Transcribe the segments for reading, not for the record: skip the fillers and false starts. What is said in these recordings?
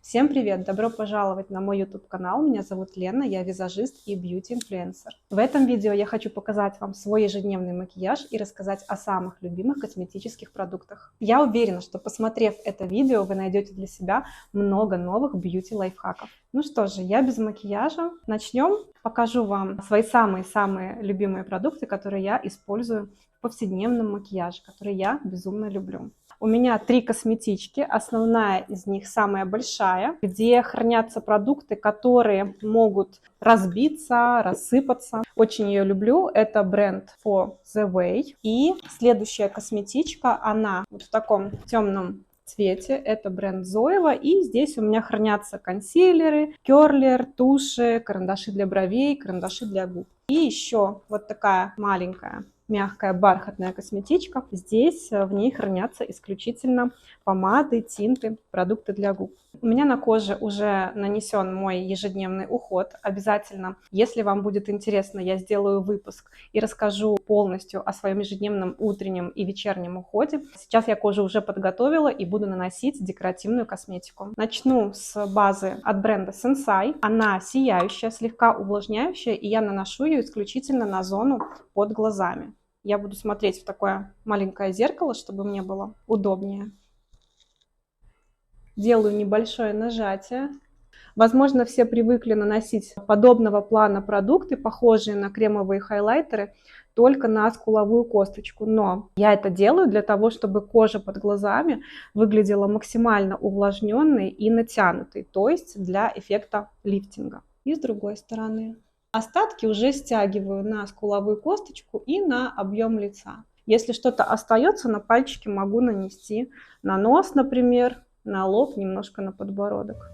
Всем привет! Добро пожаловать на мой YouTube канал. Меня зовут Лена, я визажист и бьюти-инфлюенсер. В этом видео я хочу показать вам свой ежедневный макияж и рассказать о самых любимых косметических продуктах. Я уверена, что посмотрев это видео, вы найдете для себя много новых бьюти-лайфхаков. Ну что же, я без макияжа. Начнем. Покажу вам свои самые-самые любимые продукты, которые я использую в повседневном макияже, которые я безумно люблю. У меня 3 косметички, основная из них самая большая, где хранятся продукты, которые могут разбиться, рассыпаться. Очень ее люблю, это бренд For The Way. И следующая косметичка, она вот в таком темном цвете, это бренд Zoeva, и здесь у меня хранятся консилеры, керлер, туши, карандаши для бровей, карандаши для губ. И еще вот такая маленькая мягкая бархатная косметичка. Здесь в ней хранятся исключительно помады, тинты, продукты для губ. У меня на коже уже нанесен мой ежедневный уход. Обязательно, если вам будет интересно, я сделаю выпуск и расскажу полностью о своем ежедневном утреннем и вечернем уходе. Сейчас я кожу уже подготовила и буду наносить декоративную косметику. Начну с базы от бренда Sensai. Она сияющая, слегка увлажняющая, и я наношу ее исключительно на зону под глазами. Я буду смотреть в такое маленькое зеркало, чтобы мне было удобнее. Делаю небольшое нажатие. Возможно, все привыкли наносить подобного плана продукты, похожие на кремовые хайлайтеры, только на скуловую косточку. Но я это делаю для того, чтобы кожа под глазами выглядела максимально увлажненной и натянутой, то есть для эффекта лифтинга. И с другой стороны. Остатки уже стягиваю на скуловую косточку и на объем лица. Если что-то остается на пальчике, могу нанести на нос, например, на лоб, немножко на подбородок.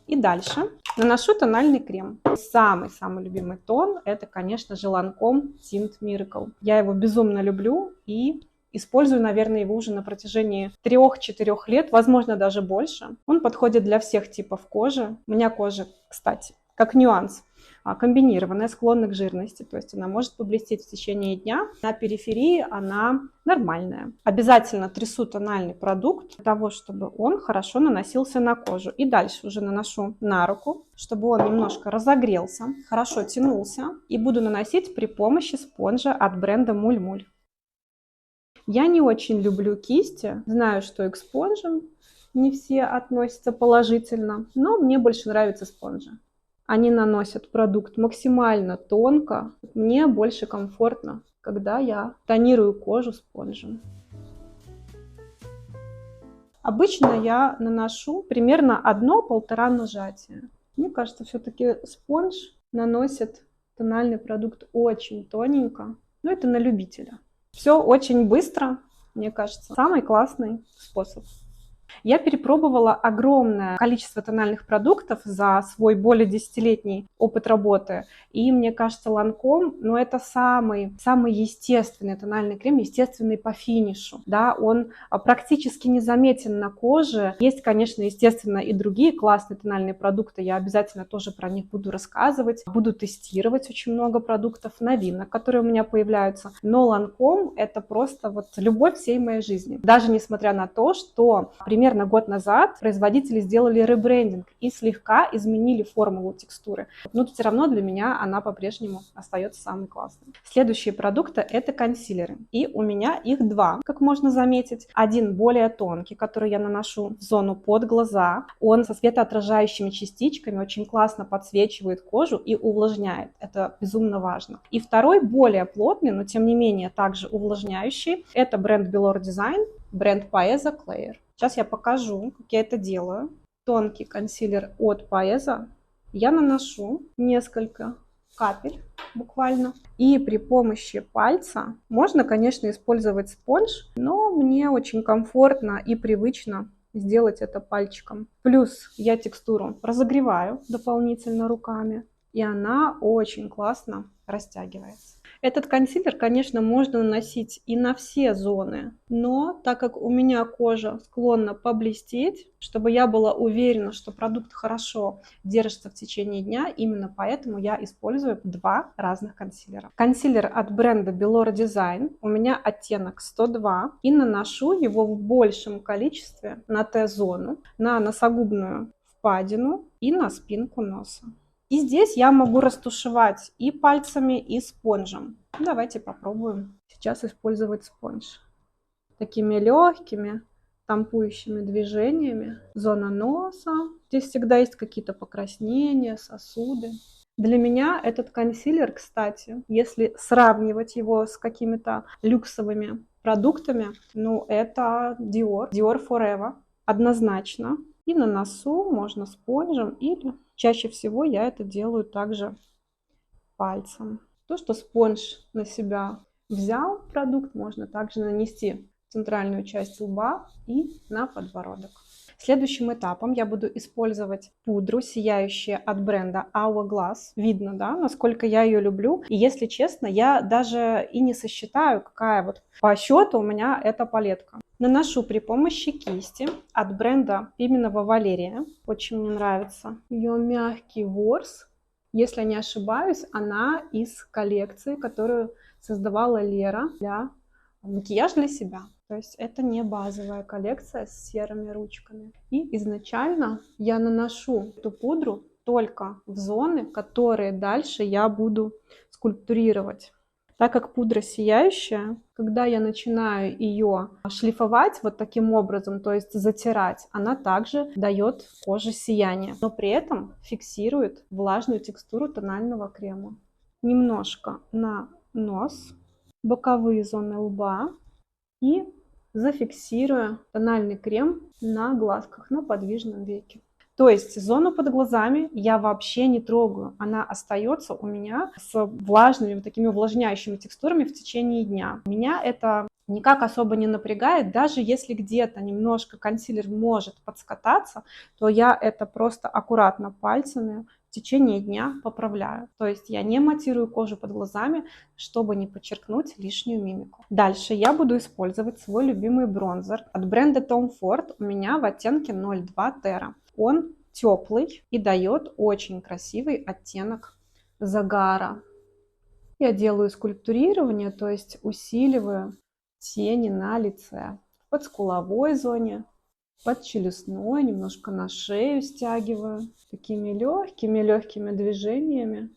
И дальше наношу тональный крем. Самый-самый любимый тон – это, конечно же, Lancome Tint Miracle. Я его безумно люблю и использую, наверное, его уже на протяжении 3-4 лет, возможно, даже больше. Он подходит для всех типов кожи. У меня кожа, кстати, как нюанс, комбинированная, склонна к жирности, то есть она может поблестеть в течение дня. На периферии она нормальная. Обязательно трясу тональный продукт для того, чтобы он хорошо наносился на кожу. И дальше уже наношу на руку, чтобы он немножко разогрелся, хорошо тянулся. И буду наносить при помощи спонжа от бренда Муль Муль. Я не очень люблю кисти, знаю, что и к спонжам не все относятся положительно, но мне больше нравятся спонжи. Они наносят продукт максимально тонко. Мне больше комфортно, когда я тонирую кожу спонжем. Обычно я наношу примерно 1-1,5 нажатия. Мне кажется, все-таки спонж наносит тональный продукт очень тоненько, но это на любителя. Все очень быстро, мне кажется, самый классный способ. Я перепробовала огромное количество тональных продуктов за свой более 10-летний опыт работы. И мне кажется, Lancome, это самый естественный тональный крем, естественный по финишу. Да, он практически незаметен на коже. Есть, конечно, естественно, и другие классные тональные продукты. Я обязательно тоже про них буду рассказывать. Буду тестировать очень много продуктов, новинок, которые у меня появляются. Но Lancome — это просто любовь всей моей жизни. Даже несмотря на то, что примерно год назад производители сделали ребрендинг и слегка изменили формулу текстуры. Но все равно для меня она по-прежнему остается самой классной. Следующие продукты — это консилеры. И у меня их 2, как можно заметить. Один более тонкий, который я наношу в зону под глаза. Он со светоотражающими частичками очень классно подсвечивает кожу и увлажняет. Это безумно важно. И второй более плотный, но тем не менее также увлажняющий. Это бренд Belor Design, бренд Paesa Clair. Сейчас я покажу, как я это делаю. Тонкий консилер от Paesa я наношу несколько капель буквально. И при помощи пальца можно, конечно, использовать спонж, но мне очень комфортно и привычно сделать это пальчиком. Плюс я текстуру разогреваю дополнительно руками, и она очень классно растягивается. Этот консилер, конечно, можно наносить и на все зоны, но так как у меня кожа склонна поблестеть, чтобы я была уверена, что продукт хорошо держится в течение дня, именно поэтому я использую два разных консилера. Консилер от бренда Belora Design, у меня оттенок 102, и наношу его в большем количестве на Т-зону, на носогубную впадину и на спинку носа. И здесь я могу растушевать и пальцами, и спонжем. Давайте попробуем сейчас использовать спонж. Такими легкими тампующими движениями. Зона носа. Здесь всегда есть какие-то покраснения, сосуды. Для меня этот консилер, кстати, если сравнивать его с какими-то люксовыми продуктами, ну это Dior Forever. Однозначно. И на носу можно спонжем или чаще всего я это делаю также пальцем. То, что спонж на себя взял продукт, можно также нанести в центральную часть лба и на подбородок. Следующим этапом я буду использовать пудру сияющую от бренда Hourglass. Видно, да, насколько я ее люблю. И если честно, я даже и не сосчитаю, какая вот по счету у меня эта палетка. Наношу при помощи кисти от бренда Пименова Валерия. Очень мне нравится ее мягкий ворс. Если не ошибаюсь, она из коллекции, которую создавала Лера для макияжа для себя. То есть это не базовая коллекция с серыми ручками. И изначально я наношу эту пудру только в зоны, которые дальше я буду скульптурировать. Так как пудра сияющая, когда я начинаю ее шлифовать вот таким образом, то есть затирать, она также дает коже сияние, но при этом фиксирует влажную текстуру тонального крема. Немножко на нос, боковые зоны лба и зафиксирую тональный крем на глазках, на подвижном веке. То есть зону под глазами я вообще не трогаю. Она остается у меня с влажными, вот такими увлажняющими текстурами в течение дня. Меня это никак особо не напрягает. Даже если где-то немножко консилер может подскататься, то я это просто аккуратно пальцами в течение дня поправляю. То есть я не матирую кожу под глазами, чтобы не подчеркнуть лишнюю мимику. Дальше я буду использовать свой любимый бронзер от бренда Tom Ford. У меня в оттенке 02 Terra. Он теплый и дает очень красивый оттенок загара. Я делаю скульптурирование, то есть усиливаю тени на лице. В подскуловой зоне, под челюстной, немножко на шею стягиваю. Такими легкими движениями.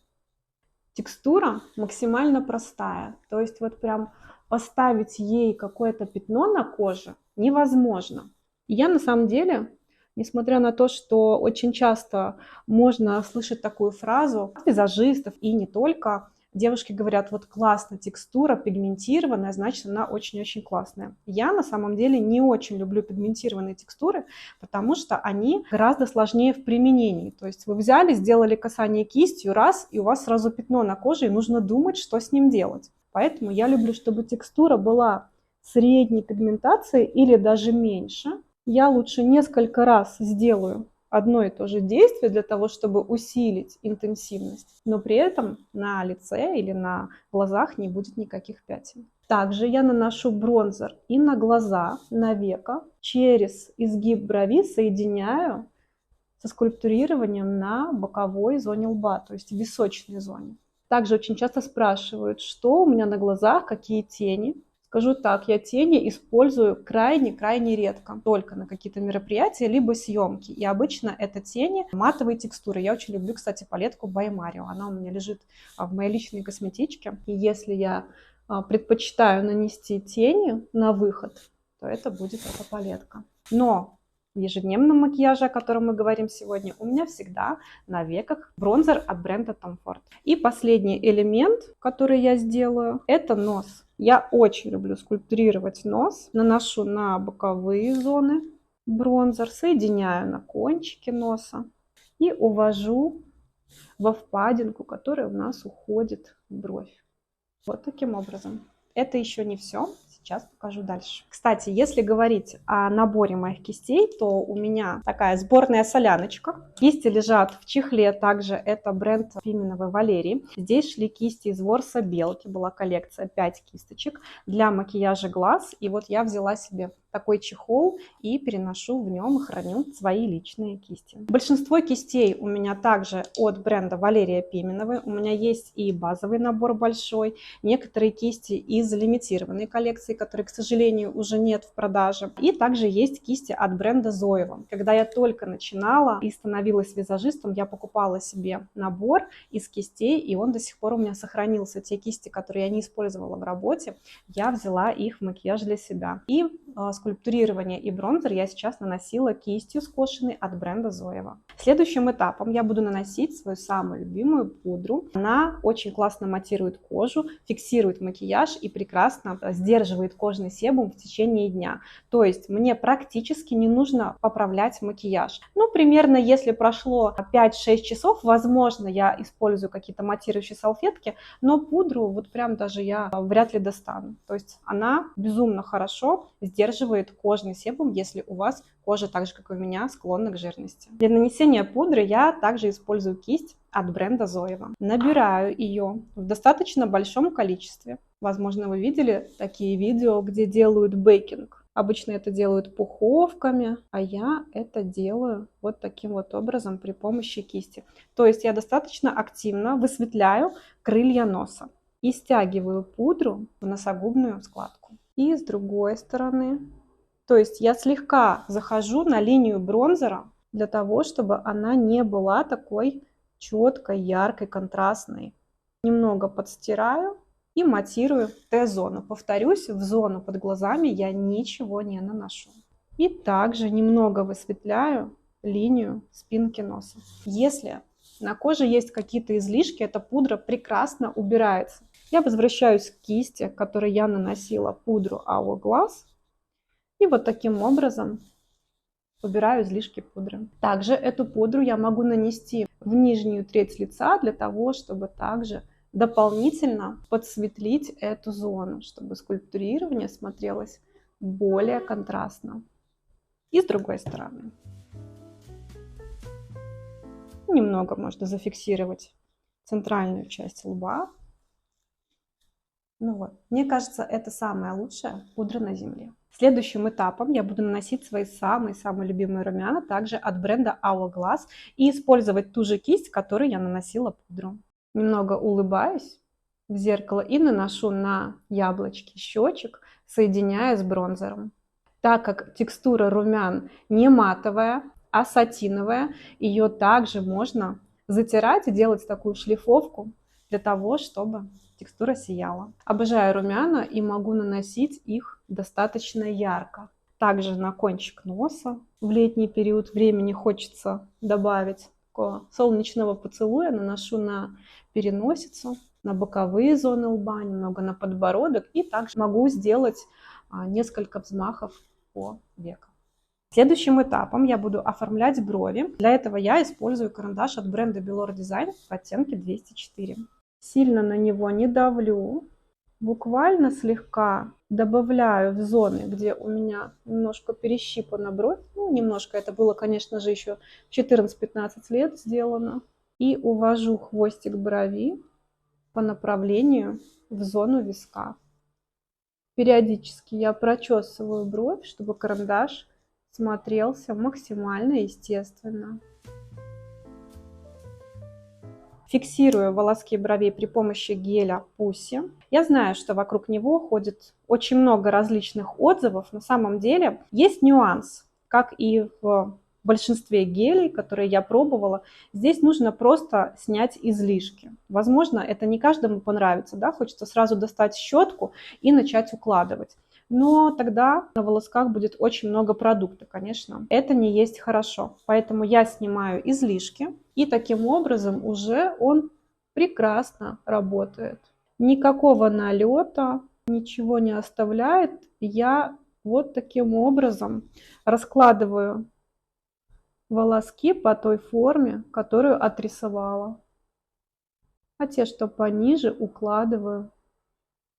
Текстура максимально простая. То есть вот прям поставить ей какое-то пятно на коже невозможно. И я на самом деле, несмотря на то, что очень часто можно слышать такую фразу от визажистов и не только, девушки говорят, вот классно, текстура пигментированная, значит она очень-очень классная. Я на самом деле не очень люблю пигментированные текстуры, потому что они гораздо сложнее в применении. То есть вы взяли, сделали касание кистью, раз, и у вас сразу пятно на коже, и нужно думать, что с ним делать. Поэтому я люблю, чтобы текстура была средней пигментации или даже меньше. Я лучше несколько раз сделаю одно и то же действие для того, чтобы усилить интенсивность, но при этом на лице или на глазах не будет никаких пятен. Также я наношу бронзер и на глаза, на веко, через изгиб брови соединяю со скульптурированием на боковой зоне лба, то есть в височной зоне. Также очень часто спрашивают, что у меня на глазах, какие тени. Скажу так, я тени использую крайне-крайне редко, только на какие-то мероприятия, либо съемки. И обычно это тени матовой текстуры. Я очень люблю, кстати, палетку By Mario. Она у меня лежит в моей личной косметичке. И если я предпочитаю нанести тени на выход, то это будет эта палетка. Но в ежедневном макияже, о котором мы говорим сегодня, у меня всегда на веках бронзер от бренда Tom Ford. И последний элемент, который я сделаю, это нос. Я очень люблю скульптурировать нос. Наношу на боковые зоны бронзер, соединяю на кончике носа и увожу во впадинку, которая у нас уходит в бровь. Вот таким образом. Это еще не все. Сейчас покажу дальше. Кстати, если говорить о наборе моих кистей, то у меня такая сборная соляночка. Кисти лежат в чехле, также это бренд Пименовой Валерии. Здесь шли кисти из ворса белки, была коллекция 5 кисточек для макияжа глаз. И вот я взяла себе такой чехол и переношу в нем и храню свои личные кисти. Большинство кистей у меня также от бренда Валерия Пименовой. У меня есть и базовый набор большой, некоторые кисти из лимитированной коллекции, которые, к сожалению, уже нет в продаже. И также есть кисти от бренда Zoeva. Когда я только начинала и становилась визажистом, я покупала себе набор из кистей, и он до сих пор у меня сохранился. Те кисти, которые я не использовала в работе, я взяла их в макияж для себя. И скульптурирование и бронзер я сейчас наносила кистью скошенной от бренда Zoeva. Следующим этапом я буду наносить свою самую любимую пудру. Она очень классно матирует кожу, фиксирует макияж и прекрасно сдерживает кожный себум в течение дня. То есть мне практически не нужно поправлять макияж. Ну, примерно, если прошло 5-6 часов, возможно, я использую какие-то матирующие салфетки, но пудру вот прям даже я вряд ли достану. То есть она безумно хорошо сдерживает кожный себум, если у вас кожа, так же как и у меня, склонна к жирности. Для нанесения пудры я также использую кисть от бренда Zoeva. Набираю ее в достаточно большом количестве. Возможно, вы видели такие видео, где делают бейкинг. Обычно это делают пуховками, а я это делаю вот таким вот образом при помощи кисти. То есть я достаточно активно высветляю крылья носа и стягиваю пудру в носогубную складку. И с другой стороны, то есть я слегка захожу на линию бронзера для того, чтобы она не была такой четкой, яркой, контрастной. Немного подстираю и матирую Т-зону. Повторюсь, в зону под глазами я ничего не наношу. И также немного высветляю линию спинки носа. Если на коже есть какие-то излишки, эта пудра прекрасно убирается. Я возвращаюсь к кисти, которой я наносила пудру Hourglass. И вот таким образом убираю излишки пудры. Также эту пудру я могу нанести в нижнюю треть лица для того, чтобы также дополнительно подсветлить эту зону, чтобы скульптурирование смотрелось более контрастно. И с другой стороны. Немного можно зафиксировать центральную часть лба. Ну вот, мне кажется, это самая лучшая пудра на земле. Следующим этапом я буду наносить свои самые-самые любимые румяна, также от бренда Hourglass, и использовать ту же кисть, которой я наносила пудру. Немного улыбаюсь в зеркало и наношу на яблочки щечек, соединяя с бронзером. Так как текстура румян не матовая, а сатиновая, ее также можно затирать и делать такую шлифовку для того, чтобы текстура сияла. Обожаю румяна и могу наносить их достаточно ярко. Также на кончик носа в летний период времени хочется добавить такого солнечного поцелуя. Наношу на переносицу, на боковые зоны лба, немного на подбородок. И также могу сделать несколько взмахов по векам. Следующим этапом я буду оформлять брови. Для этого я использую карандаш от бренда Belor Design в оттенке 204. Сильно на него не давлю, буквально слегка добавляю в зоны, где у меня немножко перещипана бровь. Ну, немножко, это было, конечно же, еще в 14-15 лет сделано. И увожу хвостик брови по направлению в зону виска. Периодически я прочесываю бровь, чтобы карандаш смотрелся максимально естественно. Фиксирую волоски бровей при помощи геля Pussy. Я знаю, что вокруг него ходит очень много различных отзывов. На самом деле есть нюанс, как и в большинстве гелей, которые я пробовала. Здесь нужно просто снять излишки. Возможно, это не каждому понравится, да? Хочется сразу достать щетку и начать укладывать. Но тогда на волосках будет очень много продукта, конечно. Это не есть хорошо. Поэтому я снимаю излишки, и таким образом уже он прекрасно работает. Никакого налета, ничего не оставляет. Я вот таким образом раскладываю волоски по той форме, которую отрисовала. А те, что пониже, укладываю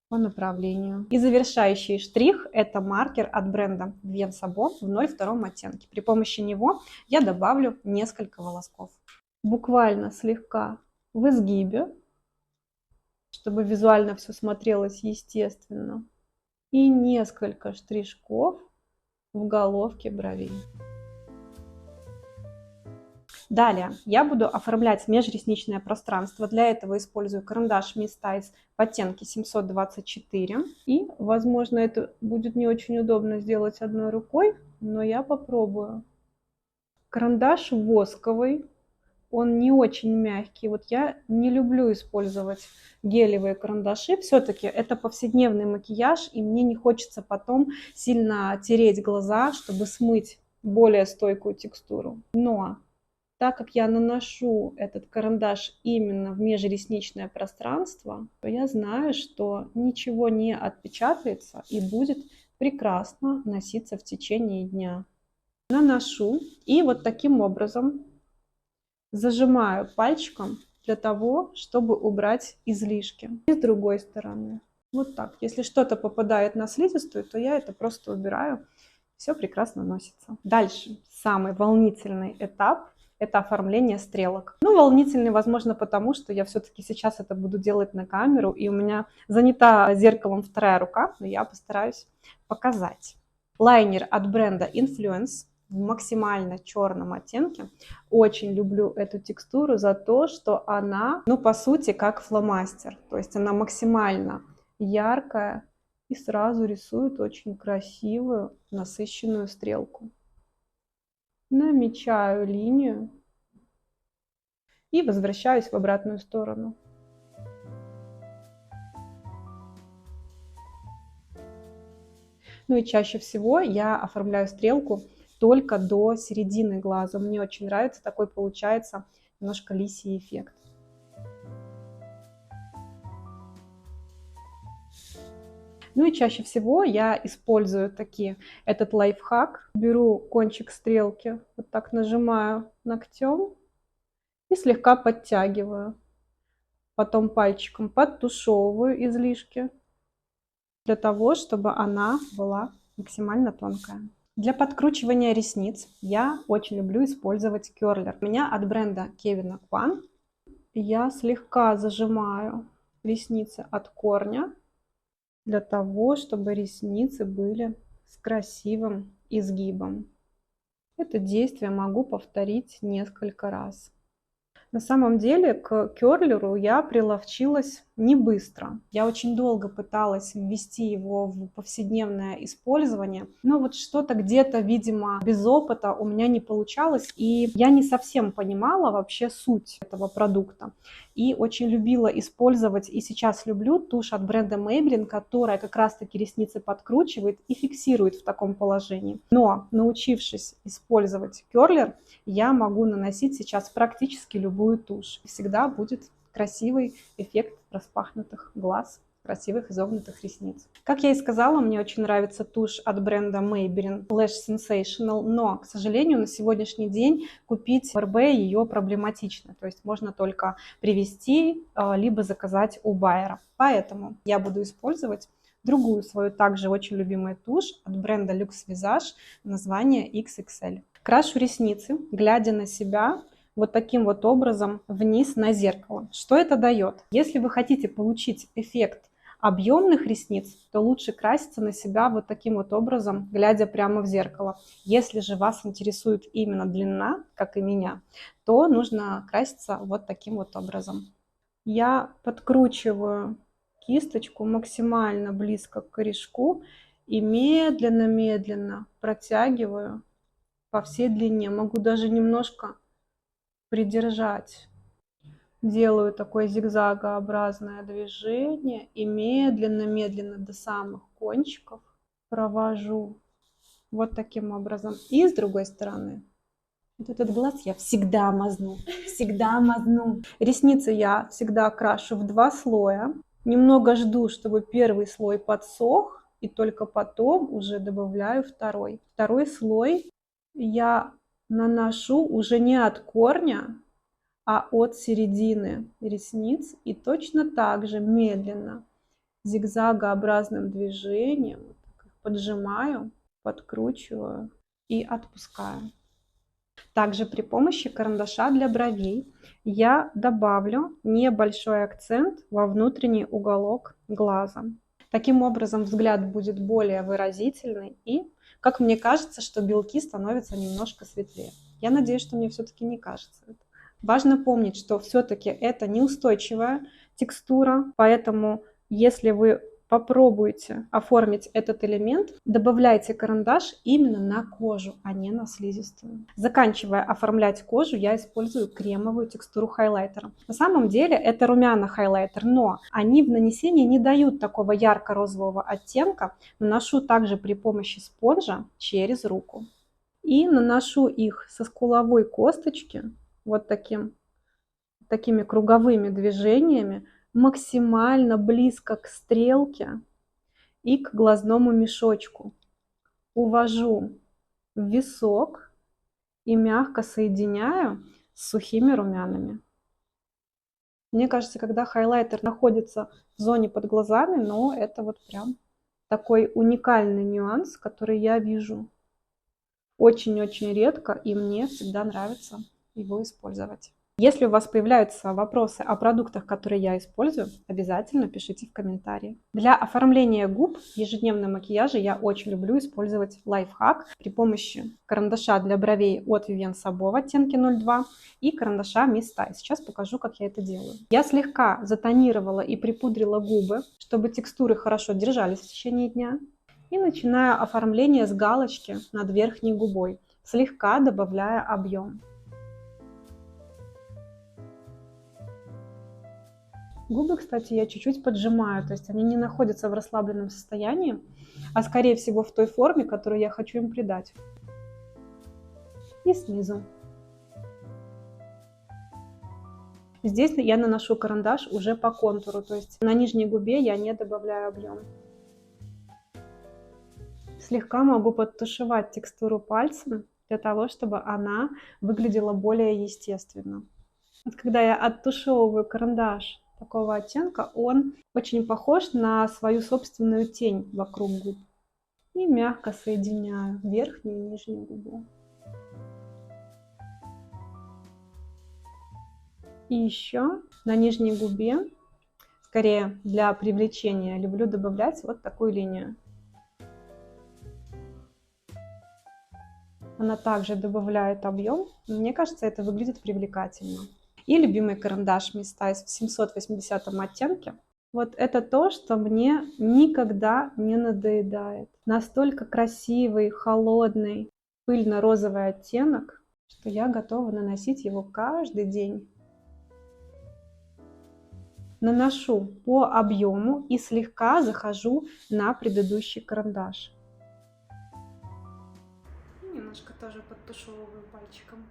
по направлению. И завершающий штрих – это маркер от бренда Vienne Sabon в 0,2 оттенке. При помощи него я добавлю несколько волосков. Буквально слегка в изгибе, чтобы визуально все смотрелось естественно. И несколько штришков в головке бровей. Далее я буду оформлять межресничное пространство. Для этого использую карандаш Miss Ties в оттенке 724. И, возможно, это будет не очень удобно сделать одной рукой, но я попробую. Карандаш восковый, он не очень мягкий. Вот я не люблю использовать гелевые карандаши. Все-таки это повседневный макияж, и мне не хочется потом сильно тереть глаза, чтобы смыть более стойкую текстуру. Но так как я наношу этот карандаш именно в межресничное пространство, то я знаю, что ничего не отпечатается и будет прекрасно носиться в течение дня. Наношу и вот таким образом зажимаю пальчиком для того, чтобы убрать излишки. И с другой стороны. Вот так. Если что-то попадает на слизистую, то я это просто убираю. Все прекрасно носится. Дальше самый волнительный этап. Это оформление стрелок. Ну, волнительный, возможно, потому что я все-таки сейчас это буду делать на камеру, и у меня занята зеркалом вторая рука, но я постараюсь показать. Лайнер от бренда Influence в максимально черном оттенке. Очень люблю эту текстуру за то, что она, ну, по сути, как фломастер. То есть она максимально яркая и сразу рисует очень красивую, насыщенную стрелку. Намечаю линию и возвращаюсь в обратную сторону. Ну и чаще всего я оформляю стрелку только до середины глаза. Мне очень нравится, такой получается немножко лисий эффект. Ну и чаще всего я использую этот лайфхак. Беру кончик стрелки, вот так нажимаю ногтем и слегка подтягиваю. Потом пальчиком подтушевываю излишки для того, чтобы она была максимально тонкая. Для подкручивания ресниц я очень люблю использовать керлер. У меня от бренда Kevyn Aucoin. Я слегка зажимаю ресницы от корня для того, чтобы ресницы были с красивым изгибом. Это действие могу повторить несколько раз. На самом деле к керлеру я приловчилась не быстро. Я очень долго пыталась ввести его в повседневное использование, но вот что-то где-то, видимо, без опыта у меня не получалось, и я не совсем понимала вообще суть этого продукта. И очень любила использовать, и сейчас люблю, тушь от бренда Maybelline, которая как раз-таки ресницы подкручивает и фиксирует в таком положении. Но, научившись использовать керлер, я могу наносить сейчас практически любую тушь. Всегда будет красивый эффект распахнутых глаз, красивых изогнутых ресниц. Как я и сказала, мне очень нравится тушь от бренда Maybelline Lash Sensational, но, к сожалению, на сегодняшний день купить в РБ ее проблематично. То есть можно только привезти, либо заказать у байера. Поэтому я буду использовать другую свою также очень любимую тушь от бренда Lux Visage, название XXL. Крашу ресницы, глядя на себя вот таким вот образом вниз на зеркало. Что это дает? Если вы хотите получить эффект объемных ресниц, то лучше краситься на себя вот таким вот образом, глядя прямо в зеркало. Если же вас интересует именно длина, как и меня, то нужно краситься вот таким вот образом. Я подкручиваю кисточку максимально близко к корешку и медленно-медленно протягиваю по всей длине. Могу даже немножко придержать. Делаю такое зигзагообразное движение и медленно-медленно до самых кончиков провожу вот таким образом. И с другой стороны. Вот этот глаз я всегда мазну, всегда мазну. Ресницы я всегда крашу в 2 слоя. Немного жду, чтобы первый слой подсох, и только потом уже добавляю второй. Второй слой я наношу уже не от корня, а от середины ресниц. И точно так же медленно зигзагообразным движением. Вот так их поджимаю, подкручиваю и отпускаю. Также при помощи карандаша для бровей я добавлю небольшой акцент во внутренний уголок глаза. Таким образом взгляд будет более выразительный и, как мне кажется, что белки становятся немножко светлее. Я надеюсь, что мне все-таки не кажется это. Важно помнить, что все-таки это неустойчивая текстура, поэтому если вы попробуете оформить этот элемент, добавляйте карандаш именно на кожу, а не на слизистую. Заканчивая оформлять кожу, я использую кремовую текстуру хайлайтера. На самом деле это румяный хайлайтер, но они в нанесении не дают такого ярко-розового оттенка. Наношу также при помощи спонжа через руку. И наношу их со скуловой косточки вот такими круговыми движениями, максимально близко к стрелке и к глазному мешочку. Увожу в висок и мягко соединяю с сухими румянами. Мне кажется, когда хайлайтер находится в зоне под глазами, но это вот прям такой уникальный нюанс, который я вижу очень-очень редко, и мне всегда нравится его использовать. Если у вас появляются вопросы о продуктах, которые я использую, обязательно пишите в комментарии. Для оформления губ в ежедневном макияже я очень люблю использовать лайфхак при помощи карандаша для бровей от Vivienne Sabo в оттенке 02 и карандаша Miss Style. Сейчас покажу, как я это делаю. Я слегка затонировала и припудрила губы, чтобы текстуры хорошо держались в течение дня. И начинаю оформление с галочки над верхней губой, слегка добавляя объем. Губы, кстати, я чуть-чуть поджимаю, то есть они не находятся в расслабленном состоянии, а скорее всего в той форме, которую я хочу им придать. И снизу. Здесь я наношу карандаш уже по контуру, то есть на нижней губе я не добавляю объем. Слегка могу подтушевать текстуру пальцем для того, чтобы она выглядела более естественно. Вот когда я оттушевываю карандаш такого оттенка, он очень похож на свою собственную тень вокруг губ. И мягко соединяю верхнюю и нижнюю губу. И еще на нижней губе, скорее для привлечения, люблю добавлять вот такую линию. Она также добавляет объем. Мне кажется, это выглядит привлекательно. И любимый карандаш Miss Style в 780 оттенке. Вот это то, что мне никогда не надоедает. Настолько красивый, холодный, пыльно-розовый оттенок, что я готова наносить его каждый день. Наношу по объему и слегка захожу на предыдущий карандаш. Немножко тоже подтушевываю пальчиком.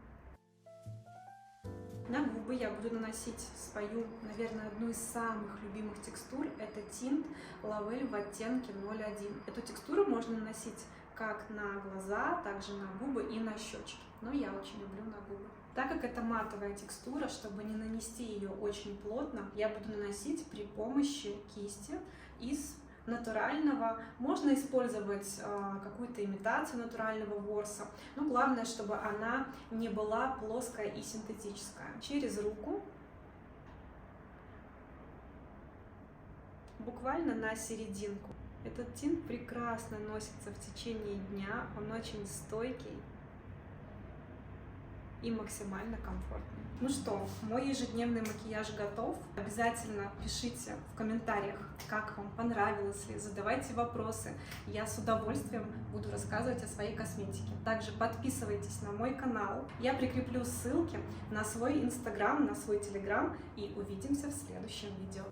На губы я буду наносить свою, наверное, одну из самых любимых текстур. Это тинт Лавель в оттенке 01. Эту текстуру можно наносить как на глаза, также на губы и на щечки. Но я очень люблю на губы. Так как это матовая текстура, чтобы не нанести ее очень плотно, я буду наносить при помощи кисти из натурального. Можно использовать какую-то имитацию натурального ворса, но главное, чтобы она не была плоская и синтетическая. Через руку, буквально на серединку. Этот тинт прекрасно носится в течение дня, он очень стойкий и максимально комфортный. Ну что, мой ежедневный макияж готов. Обязательно пишите в комментариях, как вам, понравилось ли, задавайте вопросы. Я с удовольствием буду рассказывать о своей косметике. Также подписывайтесь на мой канал. Я прикреплю ссылки на свой инстаграм, на свой телеграм и увидимся в следующем видео.